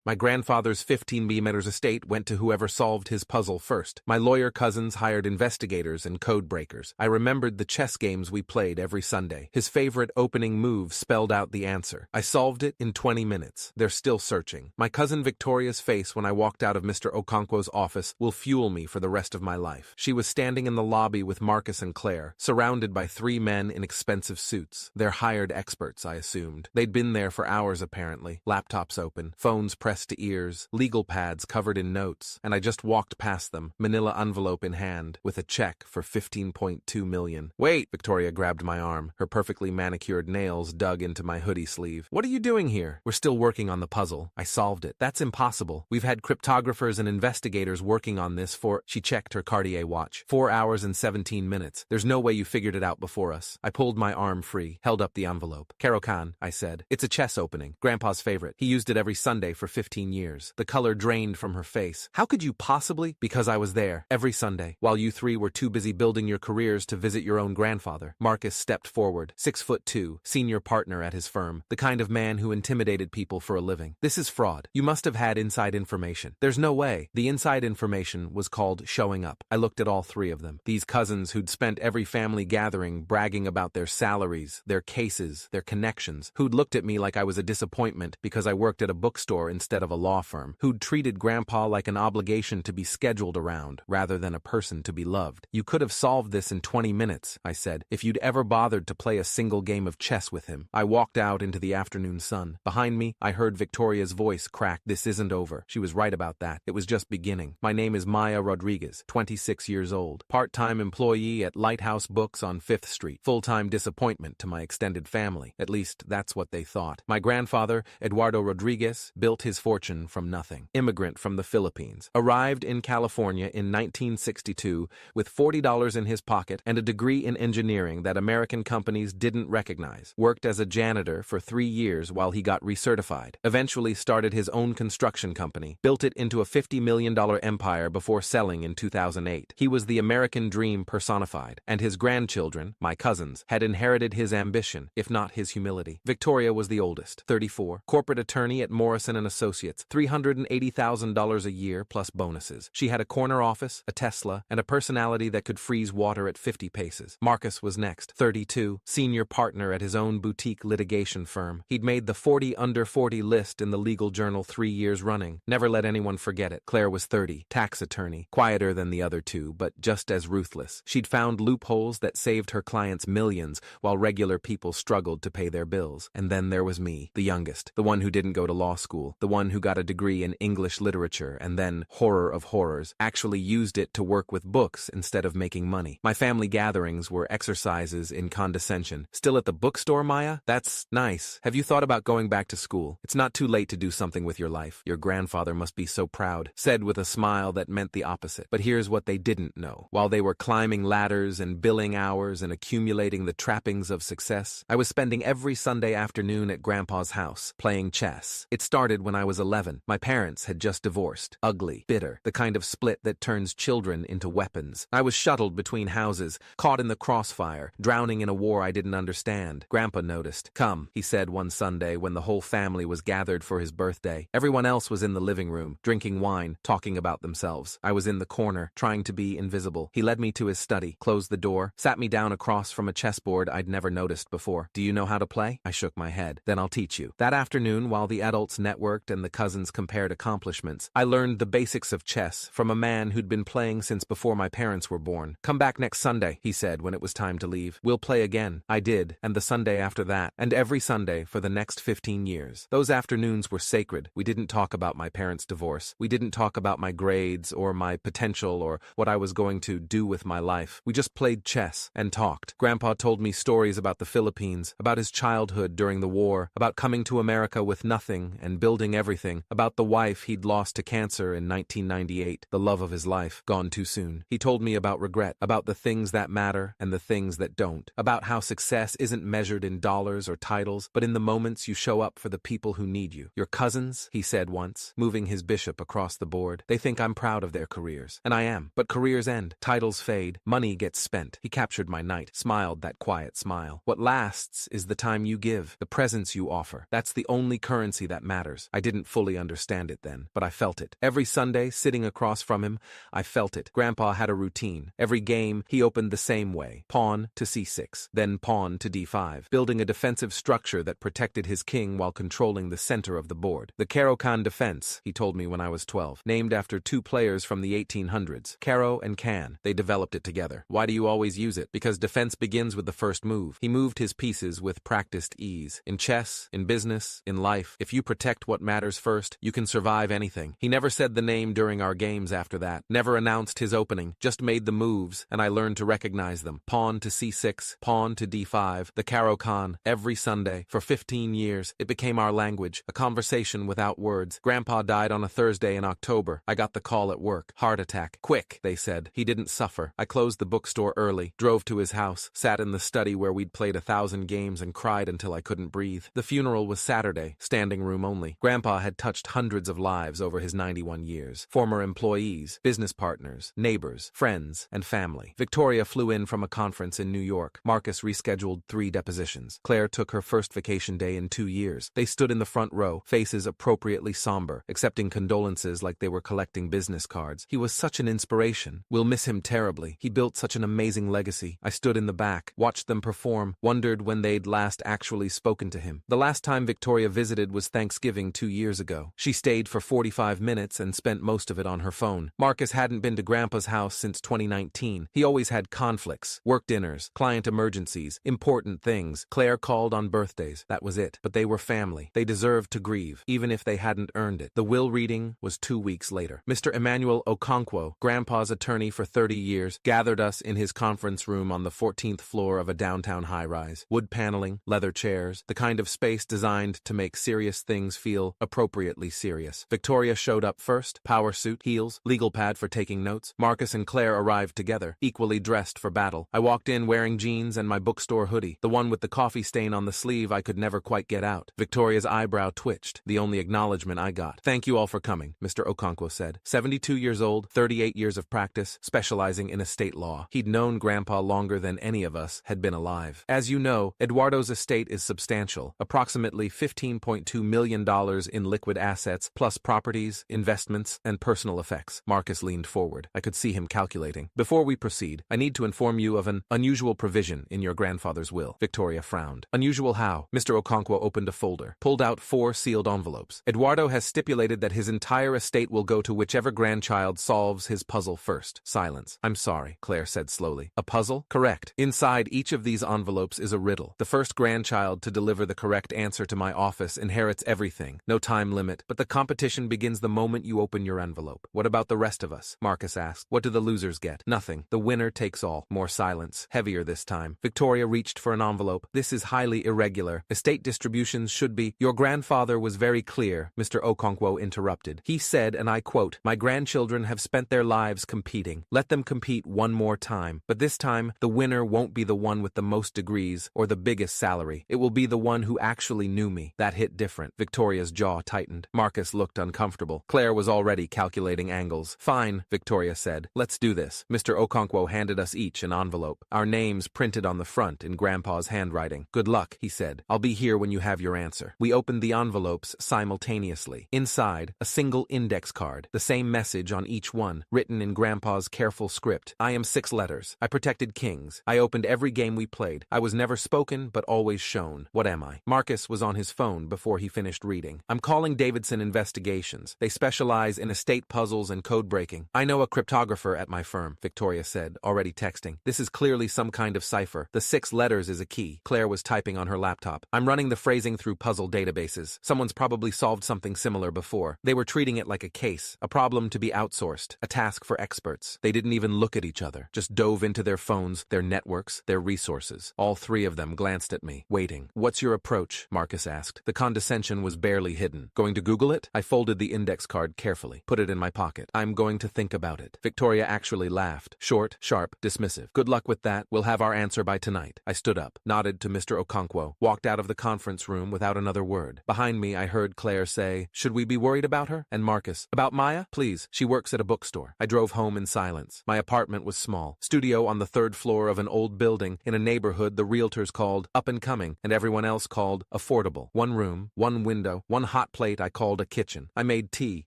My grandfather's 15 meters estate went to whoever solved his puzzle first. My lawyer cousins hired investigators and code breakers. I remembered the chess games we played every Sunday. His favorite opening move spelled out the answer. I solved it in 20 minutes. They're still searching. My cousin Victoria's face when I walked out of Mr. Okonkwo's office will fuel me for the rest of my life. She was standing in the lobby with Marcus and Claire, surrounded by 3 men in expensive suits. They're hired experts, I assumed. They'd been there for hours apparently, laptops open, phones pressed to ears, legal pads covered in notes, and I just walked past them, manila envelope in hand, with a check for $15.2 million. Wait! Victoria grabbed my arm. Her perfectly manicured nails dug into my hoodie sleeve. What are you doing here? We're still working on the puzzle. I solved it. That's impossible. We've had cryptographers and investigators working on this for— She checked her Cartier watch. 4 hours and 17 minutes. There's no way you figured it out before us. I pulled my arm free, held up the envelope. Caro-Kann, I said. It's a chess opening. Grandpa's favorite. He used it every Sunday for 15 years. The color drained from her face. How could you possibly? Because I was there. Every Sunday. While you 3 were too busy building your careers to visit your own grandfather. Marcus stepped forward. 6'2", senior partner at his firm. The kind of man who intimidated people for a living. This is fraud. You must have had inside information. There's no way. The inside information was called showing up. I looked at all 3 of them. These cousins who'd spent every family gathering bragging about their salaries, their cases, their connections, who'd looked at me like I was a disappointment because I worked at a bookstore instead of a law firm, who'd treated Grandpa like an obligation to be scheduled around rather than a person to be loved. You could have solved this in 20 minutes, I said, if you'd ever bothered to play a single game of chess with him. I walked out into the afternoon sun. Behind me, I heard Victoria's voice crack. This isn't over. She was right about that. It was just beginning. My name is Maya Rodriguez, 26 years old, part-time employee at Lighthouse Books on 5th Street, full-time disappointment to my extended family. At least, that's what they thought. My grandfather, Eduardo Rodriguez, built his fortune from nothing. Immigrant from the Philippines. Arrived in California in 1962 with $40 in his pocket and a degree in engineering that American companies didn't recognize. Worked as a janitor for 3 years while he got recertified. Eventually started his own construction company. Built it into a $50 million empire before selling in 2008. He was the American dream personified, and his grandchildren, my cousins, had inherited his ambition, if not his humility. Victoria was the oldest, 34, corporate attorney at Morrison & Associates, $380,000 a year plus bonuses. She had a corner office, a Tesla, and a personality that could freeze water at 50 paces. Marcus was next, 32, senior partner at his own boutique litigation firm. He'd made the 40 under 40 list in the legal journal 3 years running. Never let anyone forget it. Claire was 30, tax attorney, quieter than the other 2, but just as ruthless. She'd found loopholes that saved her clients millions while regular people struggled to pay their bills. And then there was me, the youngest, the one who didn't go to law school, the one who got a degree in English literature and then, horror of horrors, actually used it to work with books instead of making money. My family gatherings were exercises in condescension. Still at the bookstore, Maya? That's nice. Have you thought about going back to school? It's not too late to do something with your life. Your grandfather must be so proud, said with a smile that meant the opposite. But here's what they didn't know. While they were climbing ladders and billing hours and accumulating the trappings of success, I was spending every Sunday afternoon at Grandpa's house, playing chess. It started when I was 11. My parents had just divorced. Ugly, bitter, the kind of split that turns children into weapons. I was shuttled between houses, caught in the crossfire, drowning in a war I didn't understand. Grandpa noticed. Come, he said one Sunday when the whole family was gathered for his birthday. Everyone else was in the living room, drinking wine, talking about themselves. I was in the corner, trying to be invisible. He led me to his study, closed the door, sat me down across from a chessboard I'd never noticed before. Do you know how to play? I shook my head. Then I'll teach you. That afternoon, while the adults networked and the cousins compared accomplishments, I learned the basics of chess from a man who'd been playing since before my parents were born. Come back next Sunday, he said when it was time to leave. We'll play again. I did, and the Sunday after that, and every Sunday for the next 15 years. Those afternoons were sacred. We didn't talk about my parents' divorce. We didn't talk about my grades or my potential or what I was going to do with my life. We just played chess and talked. Grandpa told me stories about the Philippines, about his childhood during the war, about coming to America with nothing and building everything, about the wife he'd lost to cancer in 1998, the love of his life, gone too soon. He told me about regret, about the things that matter and the things that don't, about how success isn't measured in dollars or titles, but in the moments you show up for the people who need you. Your cousins, he said once, moving his bishop across the board, they think I'm proud of their careers. And I am. But careers end, titles fade, money gets spent. He captured my night, smiled that quiet smile. What lasts is the time you give, the presence you offer. That's the only currency that matters. I didn't didn't fully understand it then, but I felt it. Every Sunday, sitting across from him, I felt it. Grandpa had a routine. Every game, he opened the same way. Pawn to c6, then pawn to d5, building a defensive structure that protected his king while controlling the center of the board. The Caro-Kann defense, he told me when I was 12, named after two players from the 1800s, Caro and Kann. They developed it together. Why do you always use it? Because defense begins with the first move. He moved his pieces with practiced ease. In chess, in business, in life, if you protect what matters first, you can survive anything. He never said the name during our games after that, never announced his opening, just made the moves, and I learned to recognize them. Pawn to c6, pawn to d5, the Caro-Kann, every Sunday. For 15 years, it became our language, a conversation without words. Grandpa died on a Thursday in October. I got the call at work. Heart attack. Quick, they said. He didn't suffer. I closed the bookstore early, drove to his house, sat in the study where we'd played 1,000 games and cried until I couldn't breathe. The funeral was Saturday, standing room only. Grandpa had touched hundreds of lives over his 91 years. Former employees, business partners, neighbors, friends, and family. Victoria flew in from a conference in New York. Marcus rescheduled 3 depositions. Claire took her first vacation day in 2 years. They stood in the front row, faces appropriately somber, accepting condolences like they were collecting business cards. He was such an inspiration. We'll miss him terribly. He built such an amazing legacy. I stood in the back, watched them perform, wondered when they'd last actually spoken to him. The last time Victoria visited was Thanksgiving 2 years ago. She stayed for 45 minutes and spent most of it on her phone. Marcus hadn't been to Grandpa's house since 2019. He always had conflicts, work dinners, client emergencies, important things. Claire called on birthdays. That was it. But they were family. They deserved to grieve, even if they hadn't earned it. The will reading was 2 weeks later. Mr. Emmanuel Okonkwo, Grandpa's attorney for 30 years, gathered us in his conference room on the 14th floor of a downtown high-rise. Wood paneling, leather chairs, the kind of space designed to make serious things feel appropriately serious. Victoria showed up first, power suit, heels, legal pad for taking notes. Marcus and Claire arrived together, equally dressed for battle. I walked in wearing jeans and my bookstore hoodie, the one with the coffee stain on the sleeve I could never quite get out. Victoria's eyebrow twitched, the only acknowledgement I got. "Thank you all for coming," Mr. Okonkwo said. 72 years old, 38 years of practice, specializing in estate law. He'd known Grandpa longer than any of us had been alive. As you know, Eduardo's estate is substantial, approximately $15.2 million in liquid assets, plus properties, investments, and personal effects. Marcus leaned forward. I could see him calculating. "Before we proceed, I need to inform you of an unusual provision in your grandfather's will." Victoria frowned. "Unusual how?" Mr. Okonkwo opened a folder, pulled out 4 sealed envelopes. "Eduardo has stipulated that his entire estate will go to whichever grandchild solves his puzzle first." Silence. "I'm sorry," Claire said slowly. "A puzzle?" "Correct. Inside each of these envelopes is a riddle. The first grandchild to deliver the correct answer to my office inherits everything. No time limit, but the competition begins the moment you open your envelope." "What about the rest of us?" Marcus asked. "What do the losers get?" "Nothing. The winner takes all." More silence. Heavier this time. Victoria reached for an envelope. "This is highly irregular. Estate distributions should be—" "Your grandfather was very clear," Mr. Okonkwo interrupted. "He said, and I quote, 'My grandchildren have spent their lives competing. Let them compete one more time. But this time, the winner won't be the one with the most degrees or the biggest salary. It will be the one who actually knew me.'" That hit different. Victoria's jaw tightened. Marcus looked uncomfortable. Claire was already calculating angles. "Fine," Victoria said. "Let's do this." Mr. Okonkwo handed us each an envelope. Our names printed on the front in Grandpa's handwriting. "Good luck," he said. "I'll be here when you have your answer." We opened the envelopes simultaneously. Inside, a single index card, the same message on each one, written in Grandpa's careful script. "I am 6 letters. I protected kings. I opened every game we played. I was never spoken, but always shown. What am I?" Marcus was on his phone before he finished reading. "I'm calling Davidson Investigations. They specialize in estate puzzles and code breaking. I know a cryptographer at my firm," Victoria said, already texting. "This is clearly some kind of cipher. The 6 letters is a key." Claire was typing on her laptop. "I'm running the phrasing through puzzle databases. Someone's probably solved something similar before. They were treating it like a case, a problem to be outsourced, a task for experts. They didn't even look at each other, just dove into their phones, their networks, their resources. All 3 of them glanced at me, waiting. "What's your approach?" Marcus asked. The condescension was barely hidden. "Going to Google it?" I folded the index card carefully, put it in my pocket. "I'm going to think about it." Victoria actually laughed. Short, sharp, dismissive. "Good luck with that. We'll have our answer by tonight." I stood up, nodded to Mr. Okonkwo, walked out of the conference room without another word. Behind me, I heard Claire say, "Should we be worried about her?" And Marcus, "About Maya? Please. She works at a bookstore." I drove home in silence. My apartment was small. Studio on the 3rd floor of an old building in a neighborhood the realtors called up and coming and everyone else called affordable. 1 room, 1 window, 1 hot hot plate I called a kitchen. I made tea,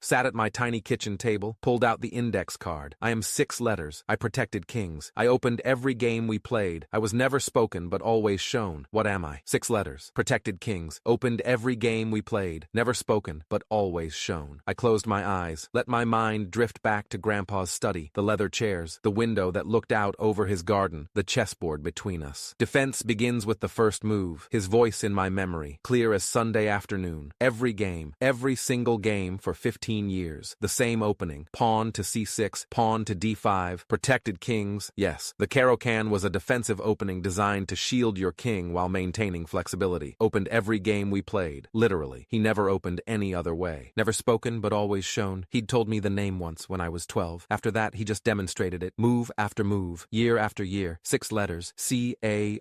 sat at my tiny kitchen table, pulled out the index card. I am 6 letters. I protected kings. I opened every game we played. I was never spoken but always shown. What am I? 6 letters. Protected kings. Opened every game we played. Never spoken but always shown. I closed my eyes, let my mind drift back to Grandpa's study, the leather chairs, the window that looked out over his garden, the chessboard between us. Defense begins with the first move. His voice in my memory, clear as Sunday afternoon. Every game, every single game for 15 years. The same opening. Pawn to c6, pawn to d5, protected kings. Yes, the Caro-Kann was a defensive opening designed to shield your king while maintaining flexibility. Opened every game we played. Literally. He never opened any other way. Never spoken but always shown. He'd told me the name once when I was 12. After that, he just demonstrated it. Move after move. Year after year. 6 letters. C-A-R-O-K-A-N-N.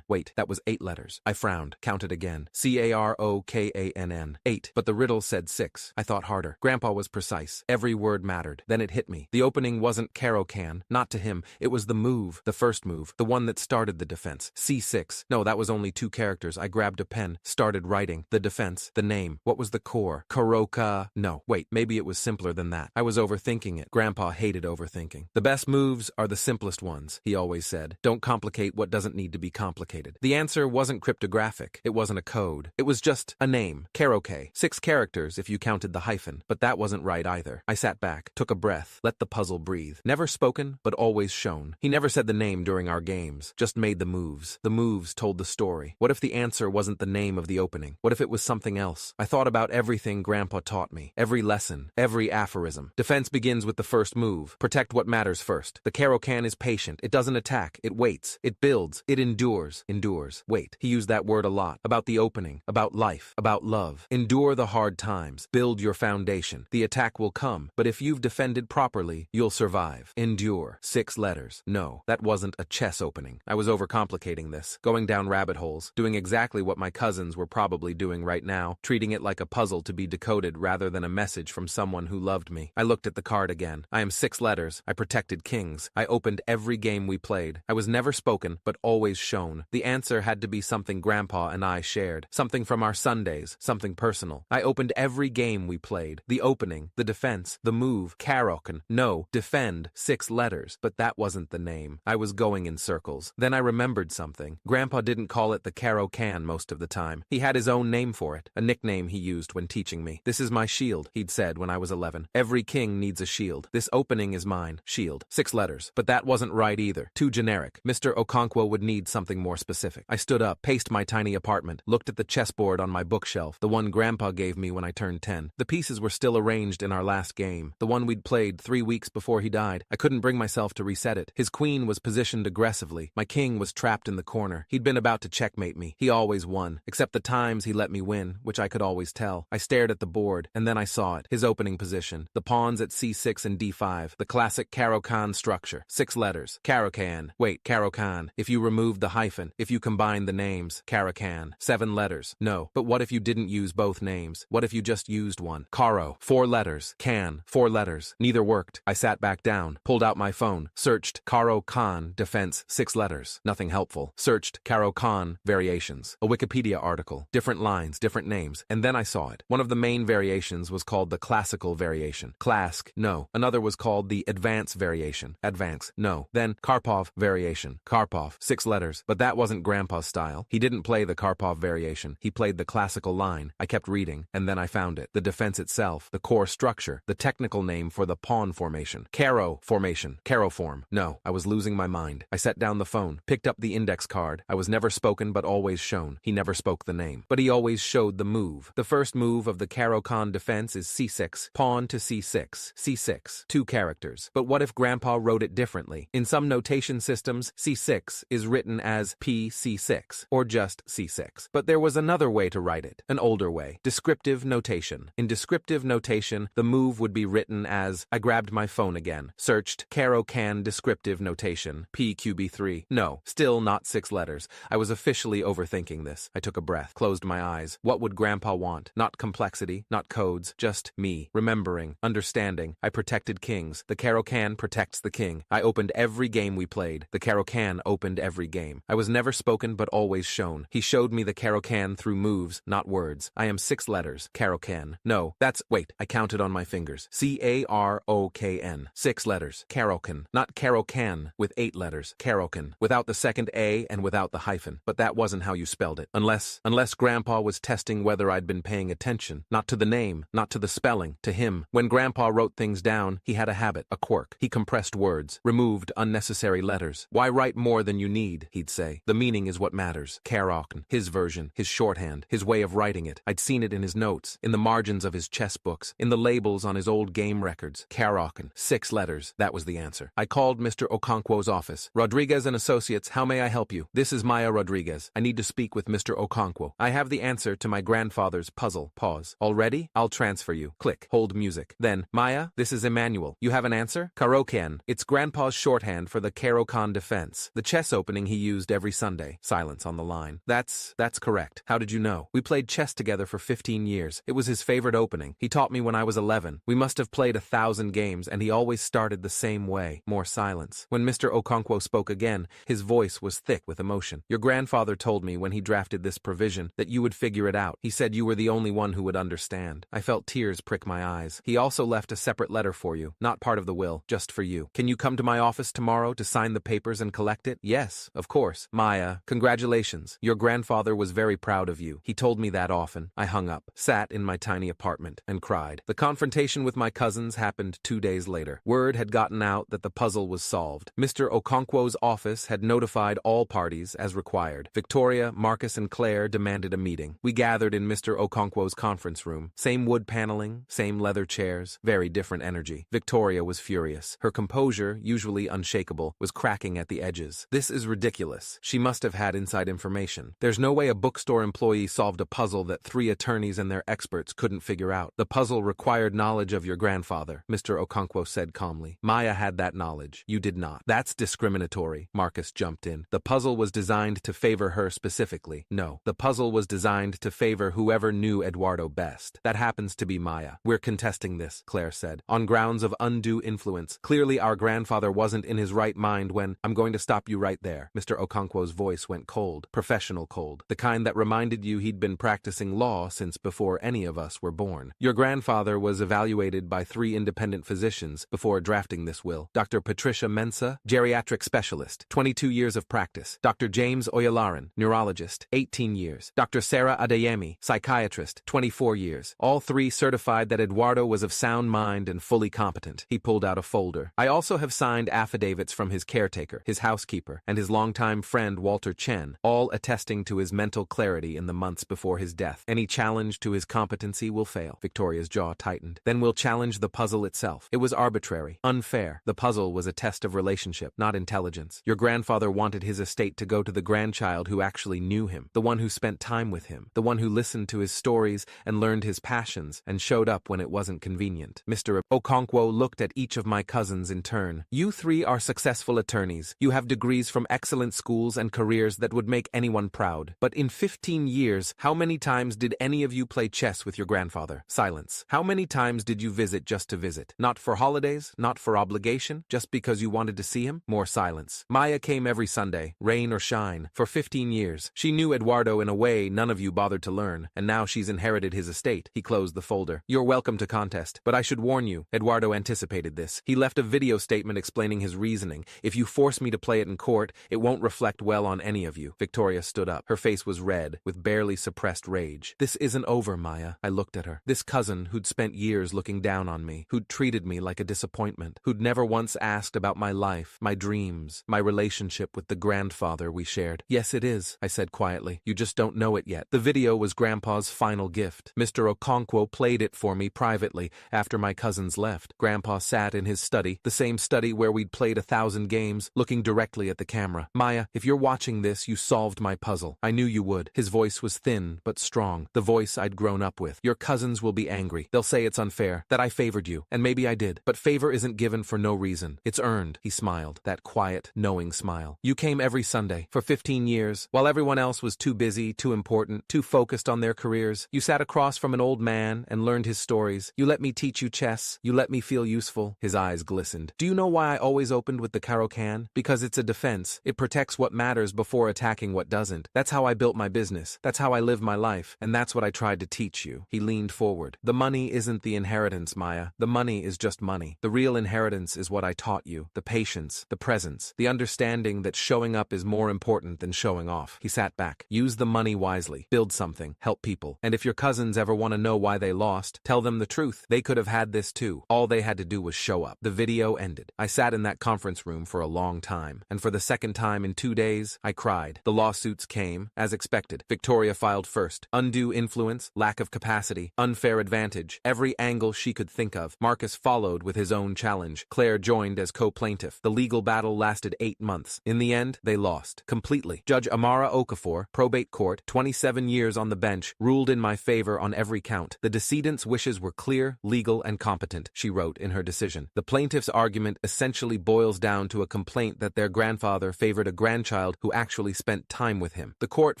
Wait, that was 8 letters. I frowned. Counted again. C-A-R-O-K-A-N-N. 8. But the riddle said 6. I thought harder. Grandpa was precise. Every word mattered. Then it hit me. The opening wasn't Caro-Kann. Not to him. It was the move. The first move. The one that started the defense. C6. No, that was only 2 characters. I grabbed a pen. Started writing. The defense. The name. What was the core? Caro-Kann. No. Wait, maybe it was simpler than that. I was overthinking it. Grandpa hated overthinking. The best moves are the simplest ones, he always said. Don't complicate what doesn't need to be complicated. The answer wasn't cryptographic. It wasn't a code. It was just a name. Caro-Kann. 6 characters if you counted the hyphen. But that wasn't right either. I sat back, took a breath, let the puzzle breathe. Never spoken, but always shown. He never said the name during our games, just made the moves. The moves told the story. What if the answer wasn't the name of the opening? What if it was something else? I thought about everything Grandpa taught me. Every lesson, every aphorism. Defense begins with the first move. Protect what matters first. The Caro-Kann is patient. It doesn't attack. It waits. It builds. It endures. Endures. Wait. He used that word a lot. About the opening. About life. About love. Endure the hard times. Build your foundation. The attack will come, but if you've defended properly, you'll survive. Endure. 6 letters. No, that wasn't a chess opening. I was overcomplicating this, going down rabbit holes, doing exactly what my cousins were probably doing right now, treating it like a puzzle to be decoded rather than a message from someone who loved me. I looked at the card again. I am 6 letters. I protected kings. I opened every game we played. I was never spoken, but always shown. The answer had to be something Grandpa and I shared, something from our Sundays, something personal. I opened every game we played. The opening, the defense, the move, Caro-Kann. No, defend, 6 letters, but that wasn't the name. I was going in circles. Then I remembered something. Grandpa didn't call it the Caro-Kann most of the time. He had his own name for it, a nickname he used when teaching me. This is my shield, he'd said when I was 11. Every king needs a shield. This opening is mine. Shield. 6 letters. But that wasn't right either. Too generic. Mr. Okonkwo would need something more specific. I stood up, paced my tiny apartment, looked at the chessboard on my bookshelf, the one Grandpa gave me when I turned 10. The pieces were still arranged in our last game, the one we'd played 3 weeks before he died. I couldn't bring myself to reset it. His queen was positioned aggressively. My king was trapped in the corner. He'd been about to checkmate me. He always won, except the times he let me win, which I could always tell. I stared at the board, and then I saw it. His opening position. The pawns at c6 and d5. The classic Caro-Kann structure. 6 letters. Caro-Kann. Wait, Caro-Kann. If you removed the hyphen, if you combined the names. Caro-Kann. 7 letters. No, but what if you didn't use both names? What if you just used one? Caro. 4 letters. Can. 4 letters. Neither worked. I sat back down, pulled out my phone, searched Caro-Kann defense 6 letters. Nothing helpful. Searched Caro-Kann variations. A Wikipedia article. Different lines, different names. And then I saw it. One of the main variations was called the classical variation. Clask. No. Another was called the advance variation. Advance. No. Then Karpov variation. Karpov. 6 letters. But that wasn't Grandpa's style. He didn't play the Karpov variation. He played the classical line. I kept reading, and then I found it. The defense itself. The core structure. The technical name for the pawn formation. Caro formation. Caro form. No. I was losing my mind. I set down the phone, picked up the index card. I was never spoken but always shown. He never spoke the name. But he always showed the move. The first move of the Caro-Kann defense is c6. Pawn to c6. c6. 2 characters. But what if Grandpa wrote it differently? In some notation systems, c6 is written as pc6, or just c6. But there was another way to write it, an older way. Descriptive notation. In descriptive notation, the move would be written as, I grabbed my phone again, searched Caro-Kann descriptive notation, PQB3. No, still not 6 letters. I was officially overthinking this. I took a breath, closed my eyes. What would Grandpa want? Not complexity, not codes, just me, remembering, understanding. I protected kings. The Caro-Kann protects the king. I opened every game we played. The Caro-Kann opened every game. I was never spoken but always shown. He showed me the Caro-Kann through moves, not words. I am 6 letters. Caro-Can. No, wait, I counted on my fingers. C-A-R-O-K-N. 6 letters. Caro-Can. Not Caro-Can, with 8 letters. Caro-Can. Without the second A and without the hyphen. But that wasn't how you spelled it. Unless Grandpa was testing whether I'd been paying attention. Not to the name, not to the spelling, to him. When Grandpa wrote things down, he had a habit, a quirk. He compressed words, removed unnecessary letters. Why write more than you need, he'd say. The meaning is what matters. Caro-Can. His version, his shorthand, his way of writing it. I'd seen it in his notes, in the margins of his chess books, in the labels on his old game records. Caro-Can. 6 letters. That was the answer. I called Mr. Okonkwo's office. Rodriguez & Associates, how may I help you? This is Maya Rodriguez. I need to speak with Mr. Okonkwo. I have the answer to my grandfather's puzzle. Pause. Already? I'll transfer you. Click. Hold music. Then, Maya, this is Emmanuel. You have an answer? Caro-Can. It's Grandpa's shorthand for the Caro-Can defense. The chess opening he used every Sunday. Silence on the line. That's correct. How did you know? We played chess together for 15 years. It was his favorite opening. He taught me when I was 11. We must have played 1,000 games, and he always started the same way. More silence. When Mr. Okonkwo spoke again, his voice was thick with emotion. Your grandfather told me when he drafted this provision that you would figure it out. He said you were the only one who would understand. I felt tears prick my eyes. He also left a separate letter for you, not part of the will, just for you. Can you come to my office tomorrow to sign the papers and collect it? Yes, of course. Maya, congratulations. Your grandfather was very proud of you. He told me that often. I hung up, sat in my tiny apartment, and cried. The confrontation with my cousins happened 2 days later. Word had gotten out that the puzzle was solved. Mr. Okonkwo's office had notified all parties as required. Victoria, Marcus, and Claire demanded a meeting. We gathered in Mr. Okonkwo's conference room. Same wood paneling, same leather chairs, very different energy. Victoria was furious. Her composure, usually unshakable, was cracking at the edges. This is ridiculous. She must have had inside information. There's no way a bookstore employee solved a puzzle that 3 attorneys and their experts couldn't figure out. The puzzle required knowledge of your grandfather, Mr. Okonkwo said calmly. Maya had that knowledge. You did not. That's discriminatory, Marcus jumped in. The puzzle was designed to favor her specifically. No, the puzzle was designed to favor whoever knew Eduardo best. That happens to be Maya. We're contesting this, Claire said, on grounds of undue influence. Clearly our grandfather wasn't in his right mind when— I'm going to stop you right there. Mr. Okonkwo's voice went cold, professional cold, the kind that reminded you he'd been practicing law since before any of us were born. Your grandfather was evaluated by 3 independent physicians before drafting this will. Dr. Patricia Mensah, geriatric specialist, 22 years of practice. Dr. James Oyalaran, neurologist, 18 years. Dr. Sarah Adeyemi, psychiatrist, 24 years. All 3 certified that Eduardo was of sound mind and fully competent. He pulled out a folder. I also have signed affidavits from his caretaker, his housekeeper, and his longtime friend Walter Chen, all attesting to his mental clarity in the months before his death. Any challenge to his competency will fail. Victoria's jaw tightened. Then we'll challenge the puzzle itself. It was arbitrary, unfair. The puzzle was a test of relationship, not intelligence. Your grandfather wanted his estate to go to the grandchild who actually knew him, the one who spent time with him, the one who listened to his stories and learned his passions and showed up when it wasn't convenient. Mr. Okonkwo looked at each of my cousins in turn. You 3 are successful attorneys. You have degrees from excellent schools and careers that would make anyone proud. But in 15 years, how many times did any of you play chess with your grandfather? Silence. How many times did you visit just to visit? Not for holidays, not for obligation, just because you wanted to see him? More silence. Maya came every Sunday, rain or shine, for 15 years. She knew Eduardo in a way none of you bothered to learn, and now she's inherited his estate. He closed the folder. You're welcome to contest, but I should warn you, Eduardo anticipated this. He left a video statement explaining his reasoning. If you force me to play it in court, it won't reflect well on any of you. Victoria stood up. Her face was red, with barely suppressed rage. This isn't over, Maya. I looked at her. This cousin who'd spent years looking down on me, who'd treated me like a disappointment, who'd never once asked about my life, my dreams, my relationship with the grandfather we shared. Yes, it is, I said quietly. You just don't know it yet. The video was Grandpa's final gift. Mr. Okonkwo played it for me privately after my cousins left. Grandpa sat in his study, the same study where we'd played 1,000 games, looking directly at the camera. Maya, if you're watching this, you solved my puzzle. I knew you would. His voice was thin but strong, the voice I'd grown up with. Your cousins will be angry. They'll say it's unfair, that I favored you, and maybe I did. But favor isn't given for no reason. It's earned. He smiled, that quiet, knowing smile. You came every Sunday, for 15 years, while everyone else was too busy, too important, too focused on their careers. You sat across from an old man and learned his stories. You let me teach you chess. You let me feel useful. His eyes glistened. Do you know why I always opened with the Caro-Can? Because it's a defense. It protects what matters before attacking what doesn't. That's how I built my business. That's how I live my life, and that's what I tried to teach you. He leaned forward. The money isn't the inheritance, Maya. The money is just money. The real inheritance is what I taught you. The patience, the presence, the understanding that showing up is more important than showing off. He sat back. Use the money wisely. Build something. Help people. And if your cousins ever want to know why they lost, tell them the truth. They could have had this too. All they had to do was show up. The video ended. I sat in that conference room for a long time, and for the second time in 2 days, I cried. The lawsuits came, as expected. Victoria filed first. Undue influence, lack of capacity, unfair advantage, every angle she could think of. Marcus followed with his own challenge. Claire joined as co-plaintiff. The legal battle lasted 8 months. In the end, they lost. Completely. Judge Amara Okafor, probate court, 27 years on the bench, ruled in my favor on every count. The decedent's wishes were clear, legal, and competent, she wrote in her decision. The plaintiff's argument essentially boils down to a complaint that their grandfather favored a grandchild who actually spent time with him. The court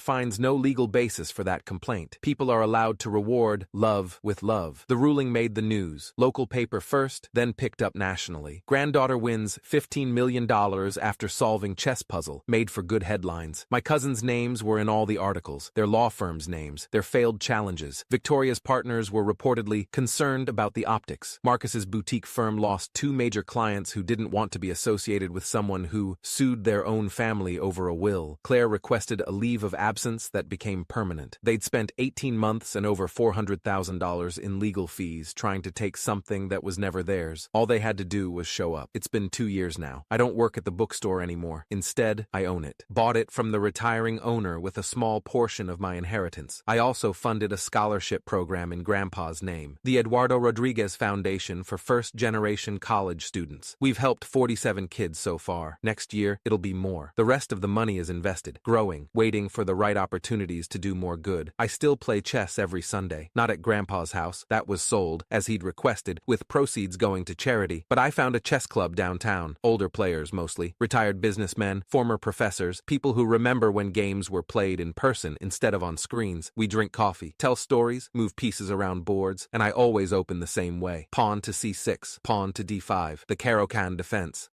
finds no legal basis for that complaint. People are allowed to reward love with love. The ruling made the news. Local paper first, then picked up nationally. Granddaughter wins $15 million after solving chess puzzle. Made for good headlines. My cousins' names were in all the articles, their law firms' names, their failed challenges. Victoria's partners were reportedly concerned about the optics. Marcus's boutique firm lost 2 major clients who didn't want to be associated with someone who sued their own family over a will. Claire requested a leave of absence that became permanent. They'd spent 18 months and over $400,000 in legal fees trying to take something that was never theirs. All they had to do was show up. It's been 2 years now. I don't work at the bookstore anymore. Instead, I own it. Bought it from the retiring owner with a small portion of my inheritance. I also funded a scholarship program in Grandpa's name, the Eduardo Rodriguez Foundation for first-generation college students. We've helped 47 kids so far. Next year, it'll be more. The rest of the money is invested, growing, waiting for the right opportunities to do more good. I still play chess every Sunday. Not at Grandpa's house. That was sold, as he'd requested, with proceeds going to charity. But I found a chess club downtown. Older players mostly. Retired businessmen, former professors, people who remember when games were played in person instead of on screens. We drink coffee, tell stories, move pieces around boards, and I always open the same way. Pawn to c6, pawn to d5, the Caro-Kann defense.